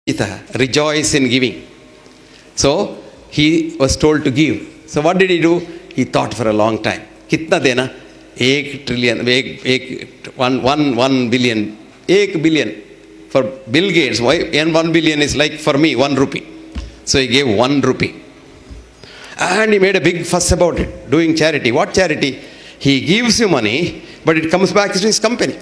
rejoice in giving. So he was told to give. So what did he do? He thought for a long time. Kitna dena? 1 trillion, 1 billion, 1 billion. For Bill Gates, why? And 1 billion is like for me, 1 rupee. So he gave 1 rupee. And he made a big fuss about it, doing charity. What charity? He gives you money, but it comes back to his company.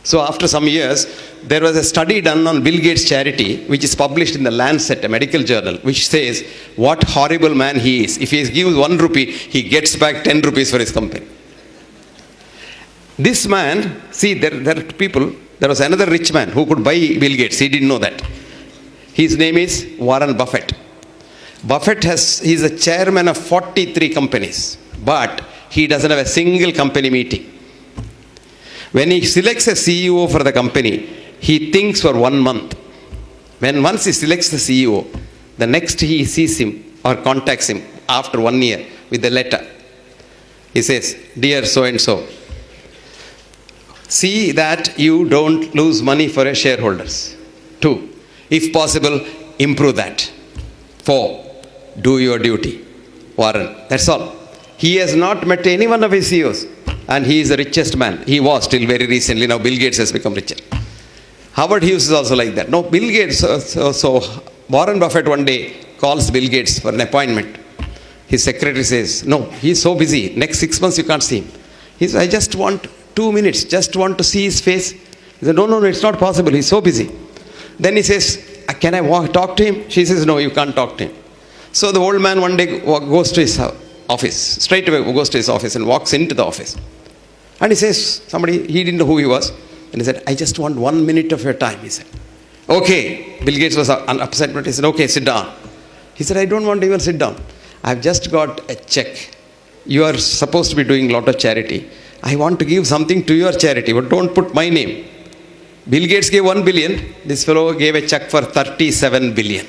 So after some years, there was a study done on Bill Gates' charity, which is published in the Lancet, a medical journal, which says what horrible man he is. If he gives 1 rupee, he gets back 10 rupees for his company. This man, see, there are people, there was another rich man who could buy Bill Gates. He didn't know that. His name is Warren Buffett. He's the chairman of 43 companies, but he doesn't have a single company meeting. When he selects a CEO for the company, he thinks for 1 month. Once he selects the CEO, the next he sees him or contacts him after 1 year with a letter. He says, "Dear so-and-so, see that you don't lose money for your shareholders. 2, if possible, improve that. 4, do your duty." Warren, that's all. He has not met any one of his CEOs. And he is the richest man. He was till very recently. Now Bill Gates has become richer. Howard Hughes is also like that. No, Bill Gates, so Warren Buffett one day calls Bill Gates for an appointment. His secretary says, "No, he's so busy. Next 6 months you can't see him." He says, "I just want 2 minutes, just want to see his face." He said, No, it's not possible. He's so busy. Then he says, "Can I talk to him?" She says, "No, you can't talk to him." So the old man one day goes to his office, straight away goes to his office and walks into the office. And he says, he didn't know who he was. And he said, "I just want 1 minute of your time," he said. "Okay." Bill Gates was upset, but he said, "Okay, sit down." He said, "I don't want to even sit down. I've just got a check. You are supposed to be doing a lot of charity. I want to give something to your charity, but don't put my name." Bill Gates gave 1 billion. This fellow gave a check for 37 billion.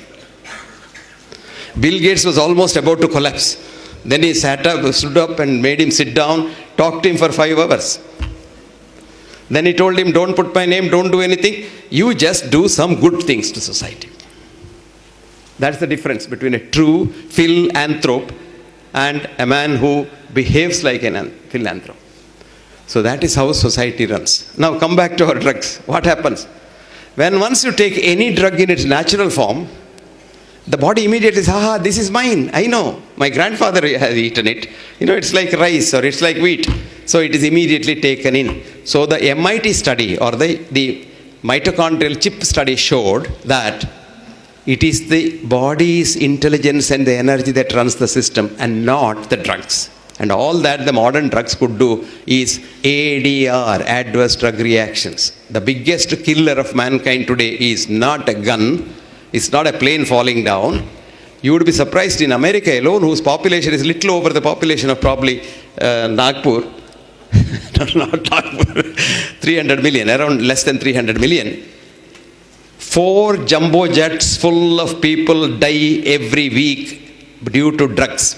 Bill Gates was almost about to collapse. Then he stood up and made him sit down, talked to him for 5 hours. Then he told him, "Don't put my name, don't do anything. You just do some good things to society." That's the difference between a true philanthrope and a man who behaves like a philanthrope. So that is how society runs. Now come back to our drugs. What happens? Once you take any drug in its natural form, the body immediately says, "This is mine. I know. My grandfather has eaten it. It's like rice or it's like wheat." So it is immediately taken in. So the MIT study or the mitochondrial chip study showed that it is the body's intelligence and the energy that runs the system and not the drugs. And all that the modern drugs could do is ADR, adverse drug reactions. The biggest killer of mankind today is not a gun. It's not a plane falling down. You would be surprised in America alone, whose population is little over the population of probably Nagpur. Not Nagpur. 300 million, around less than 300 million. 4 jumbo jets full of people die every week due to drugs.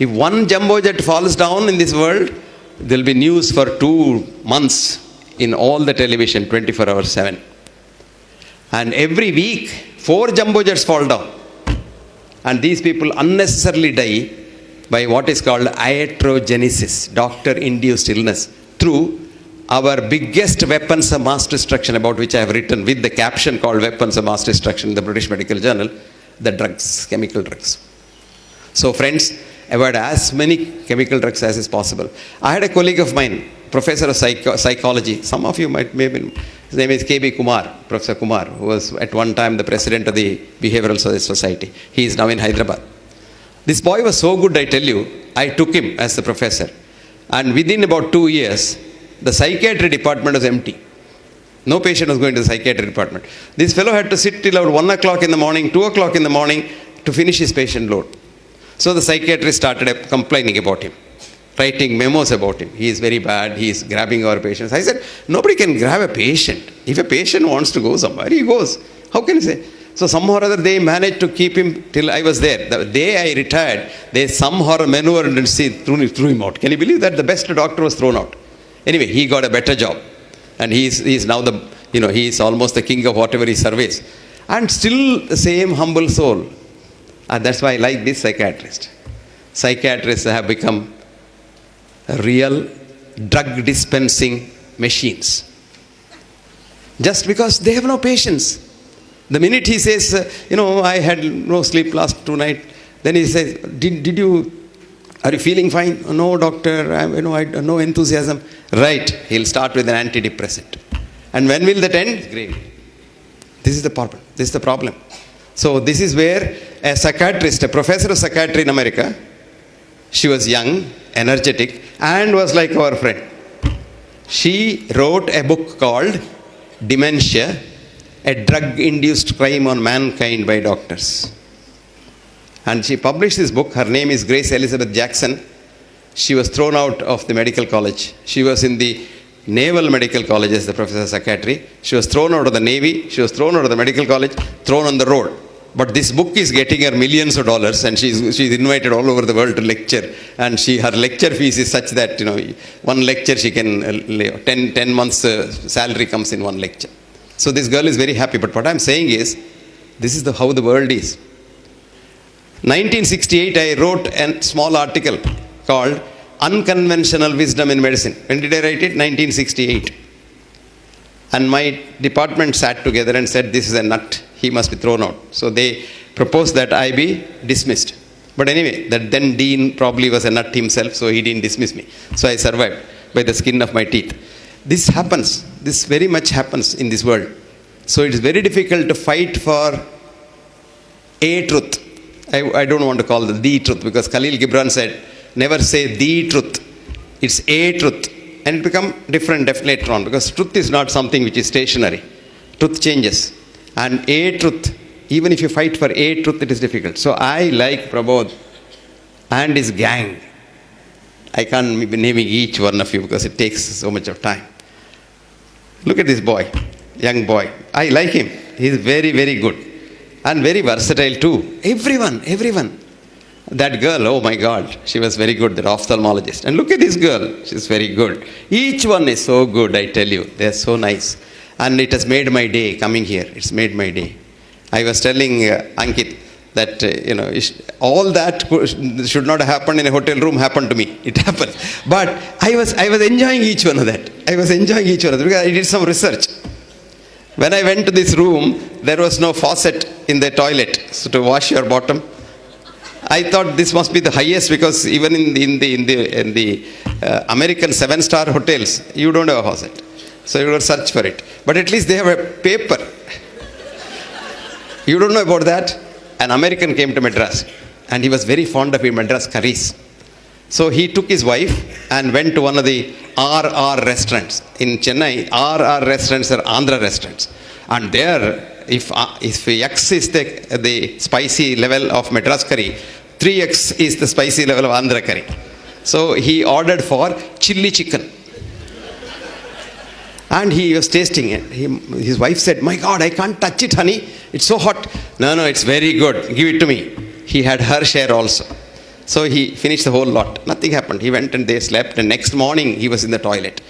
If 1 jumbo jet falls down in this world, there will be news for 2 months in all the television, 24 hours 7. And every week, 4 jumbo jets fall down. And these people unnecessarily die by what is called iatrogenesis, doctor-induced illness, through our biggest weapons of mass destruction, about which I have written with the caption called Weapons of Mass Destruction in the British Medical Journal, the drugs, chemical drugs. So friends, avoid as many chemical drugs as is possible. I had a colleague of mine, professor of psychology. Some of you may have been. His name is K.B. Kumar, Professor Kumar, who was at one time the president of the Behavioral Society. He is now in Hyderabad. This boy was so good, I tell you, I took him as the professor. And within about 2 years, the psychiatry department was empty. No patient was going to the psychiatry department. This fellow had to sit till about 1 o'clock in the morning, 2 o'clock in the morning to finish his patient load. So the psychiatrist started complaining about him, writing memos about him. He is very bad. He is grabbing our patients. I said, nobody can grab a patient. If a patient wants to go somewhere, he goes. How can you say? So somehow or other they managed to keep him till I was there. The day I retired, they somehow maneuvered and threw him out. Can you believe that? The best doctor was thrown out. Anyway, he got a better job. And he is now the he is almost the king of whatever he surveys. And still the same humble soul. And that's why I like this psychiatrist. Psychiatrists have become real drug dispensing machines. Just because they have no patience. The minute he says, I had no sleep last 2 nights, then he says, are you feeling fine? No, doctor, I no enthusiasm. Right, he'll start with an antidepressant. And when will that end? Great. This is the problem. This is the problem. So this is where a psychiatrist, a professor of psychiatry in America, she was young, energetic, and was like our friend. She wrote a book called Dementia, a drug-induced crime on mankind by doctors. And she published this book. Her name is Grace Elizabeth Jackson. She was thrown out of the medical college. She was in the Naval Medical College as the professor of psychiatry. She was thrown out of the Navy. She was thrown out of the medical college, thrown on the road. But this book is getting her millions of dollars, and she's invited all over the world to lecture. And her lecture fees is such that, one lecture she can, 10 months salary comes in one lecture. So this girl is very happy. But what I'm saying is, this is how the world is. 1968, I wrote a small article called Unconventional Wisdom in Medicine. When did I write it? 1968. And my department sat together and said, this is a nut. He must be thrown out. So they proposed that I be dismissed. But anyway, that then dean probably was a nut himself, so he didn't dismiss me. So I survived by the skin of my teeth. This happens. This very much happens in this world. So it is very difficult to fight for a truth. I don't want to call it the truth, because Khalil Gibran said, never say the truth. It's a truth. And it become different later on, because truth is not something which is stationary. Truth changes. And a truth, even if you fight for a truth, it is difficult. So I like Prabodh and his gang. I can't be naming each one of you because it takes so much of time. Look at this boy, young boy. I like him. He's very, very good. And very versatile too. Everyone. That girl, oh my God, she was very good, that ophthalmologist. And look at this girl, she's very good. Each one is so good, I tell you. They're so nice. And it has made my day coming here. It's made my day. I was telling Ankit that, all that should not have happened in a hotel room happened to me. It happened. But I was enjoying each one of that. Because I did some research. When I went to this room, there was no faucet in the toilet, so to wash your bottom. I thought this must be the highest, because even in the American 7-star hotels, you don't have a faucet. So you will search for it. But at least they have a paper. You don't know about that? An American came to Madras, and he was very fond of Madras curries. So he took his wife and went to one of the RR restaurants. In Chennai, RR restaurants are Andhra restaurants. And there, if X is the spicy level of Madras curry, 3X is the spicy level of Andhra curry. So he ordered for chili chicken. And he was tasting it. His wife said, my God, I can't touch it, honey. It's so hot. No, it's very good. Give it to me. He had her share also. So he finished the whole lot. Nothing happened. He went and they slept. And next morning, he was in the toilet,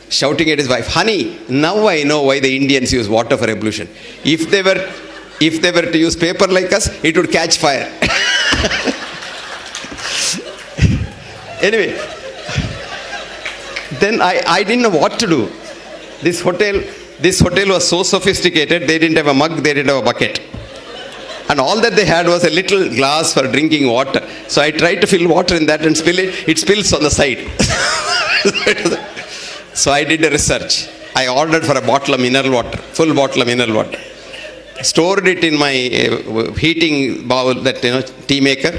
shouting at his wife, honey, now I know why the Indians use water for ablution. If they were to use paper like us, it would catch fire. Anyway, then I didn't know what to do. This hotel was so sophisticated, they didn't have a mug, they didn't have a bucket. And all that they had was a little glass for drinking water. So I tried to fill water in that and spill it. It spills on the side. So I did a research. I ordered for a bottle of mineral water, full bottle of mineral water. Stored it in my heating bowl, that tea maker,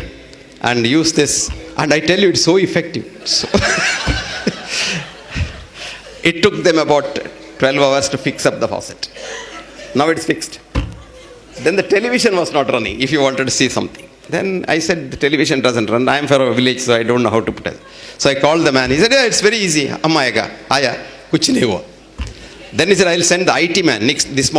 and used this. And I tell you, it's so effective. So it took them about 12 hours to fix up the faucet. Now it's fixed. Then the television was not running if you wanted to see something. Then I said, the television doesn't run. I am from a village, so I don't know how to put it. So I called the man. He said, yeah, it's very easy. Amma aega. Aya, kuch nahi hua. Then he said, I'll send the IT man this morning.